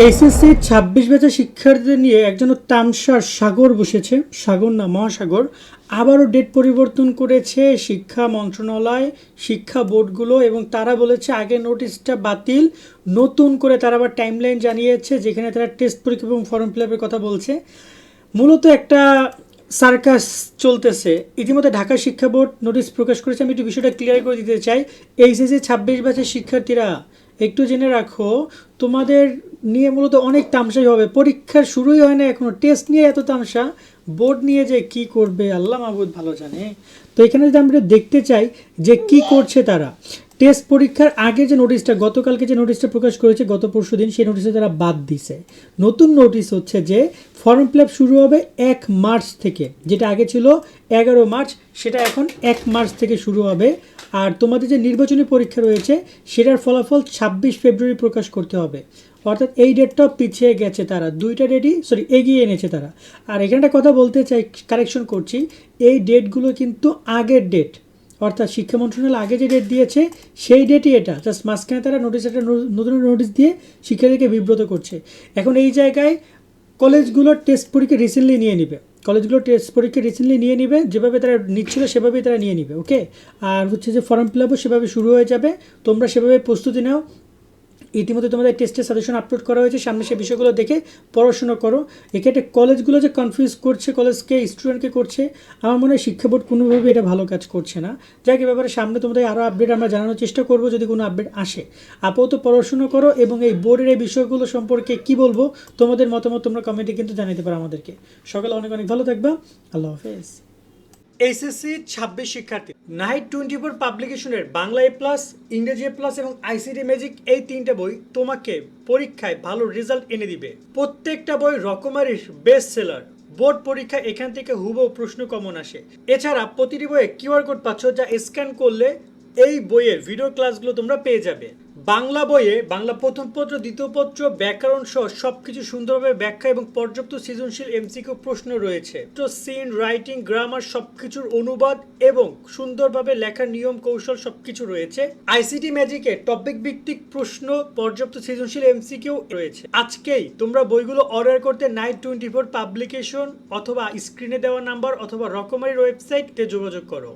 HSC ২৬ ব্যাচের শিক্ষার্থীদের নিয়ে একজন তামসার সাগর বসেছে, সাগর না মহাসাগর। আবারও ডেট পরিবর্তন করেছে শিক্ষা মন্ত্রণালয়, শিক্ষা বোর্ডগুলো, এবং তারা বলেছে আগের নোটিশটা বাতিল, নতুন করে তারা আবার টাইমলাইন জানিয়েছে যেখানে তারা টেস্ট পরীক্ষা এবং ফর্ম ফিল আপের কথা বলছে। মূলত একটা সার্কাস চলতেছে। ইতিমধ্যে ঢাকা শিক্ষা বোর্ড নোটিশ প্রকাশ করেছে। আমি একটু বিষয়টা ক্লিয়ার করে দিতে চাই। এইচএসসি ২৬ ব্যাচের শিক্ষার্থীরা একটু জেনে রাখো, তোমাদের নিয়ে মূলত অনেক তামসাই হবে। পরীক্ষার শুরুই হয় না এখনো, টেস্ট নিয়ে এত তামসা, বোর্ড নিয়ে যে কি করবে আল্লাহ মাহবুদ ভালো জানে। তো এখানে যদি আমরা দেখতে চাই যে কি করছে তারা, টেস্ট পরীক্ষার আগে যে নোটিশটা, গতকালকে যে নোটিশটা প্রকাশ করেছে গত পরশু দিন, সেই নোটিশে তারা বাদ দিছে। নতুন নোটিশ হচ্ছে যে ফর্ম ফিল আপ শুরু হবে ১ মার্চ থেকে, যেটা আগে ছিল ১১ মার্চ, সেটা এখন ১ মার্চ থেকে শুরু হবে। আর তোমাদের যে নির্বাচনী পরীক্ষা রয়েছে সেটার ফলাফল ২৬ ফেব্রুয়ারি প্রকাশ করতে হবে। অর্থাৎ এই ডেটটাও পিছিয়ে গেছে, তারা দুইটা ডেটই এগিয়ে এনেছে তারা। আর এখানে একটা কথা বলতে চাই, কারেকশন করছি, এই ডেটগুলো কিন্তু আগের ডেট, অর্থাৎ শিক্ষা মন্ত্রণালয় আগে যে ডেট দিয়েছে সেই ডেটই এটা, জাস্ট মাঝখানে তারা একটা নতুন নোটিশ দিয়ে শিক্ষার্থীকে বিব্রত করছে। এখন এই জায়গায় কলেজগুলোর টেস্ট পরীক্ষা রিসেন্টলি নিয়ে নিবে, যেভাবে তারা নিচ্ছিল সেভাবেই তারা নিয়ে নিবে, ওকে। আর হচ্ছে যে ফর্ম ফিল আপও সেভাবে শুরু হয়ে যাবে, তোমরা সেভাবে প্রস্তুতি নাও। ইতিমধ্যে তোমাদের টেস্টের সাজেশন আপলোড করা হয়েছে, সামনে সেই বিষয়গুলো দেখে পড়াশোনা করো। এক্ষেত্রে কলেজগুলো যে কনফিউজ করছে কলেজকে, স্টুডেন্টকে করছে, আমার মনে হয় শিক্ষা বোর্ড কোনোভাবে এটা ভালো কাজ করছে না। যাক, এ ব্যাপারে সামনে তোমাদের আরও আপডেট আমরা জানানোর চেষ্টা করব যদি কোনো আপডেট আসে। আপাতত পড়াশোনা করো, এবং এই বোর্ডের এই বিষয়গুলো সম্পর্কে কি বলবো, তোমাদের মতামত তোমরা কমেন্টে কিন্তু জানাতে পারো আমাদেরকে। সকালে অনেক অনেক ভালো থাকবা, আল্লাহ হাফেজ। এইচএসসি ২৬ শিক্ষার্থী, নাইট 24 পাবলিকেশনের বাংলা এ প্লাস, ইংরেজি এ প্লাস এবং আইসিটি ম্যাজিক, এই তিনটে বই তোমাকে পরীক্ষায় ভালো রেজাল্ট এনে দিবে। প্রত্যেকটা বই রকমারির বেস্ট সেলার। বোর্ড পরীক্ষা এখান থেকে হুবহু প্রশ্ন কমন আসে। এছাড়া প্রতিটি বইয়ে কিউআর কোড পাচ্ছ, যা স্ক্যান করলে এই বইয়ের ভিডিও ক্লাসগুলো তোমরা পেয়ে যাবে। বাংলা বইয়ে বাংলা প্রথম পত্র, দ্বিতীয় পত্র, ব্যাকরণ সহ সবকিছু সুন্দরভাবে ব্যাখ্যা এবং পর্যাপ্ত সৃজনশীল এমসিকিউ প্রশ্ন রয়েছে। তো সিন, রাইটিং, গ্রামার সবকিছুর অনুবাদ এবং সুন্দরভাবে লেখার নিয়ম কৌশল সবকিছু রয়েছে। আইসিটি ম্যাজিকে টপিক ভিত্তিক প্রশ্ন, পর্যাপ্ত সৃজনশীল এমসিকিউ রয়েছে। আজকেই তোমরা বইগুলো অর্ডার করতে নাইট 24 পাবলিকেশন অথবা স্ক্রিনে দেওয়া নাম্বার অথবা রকমারির ওয়েবসাইটে যোগাযোগ করো।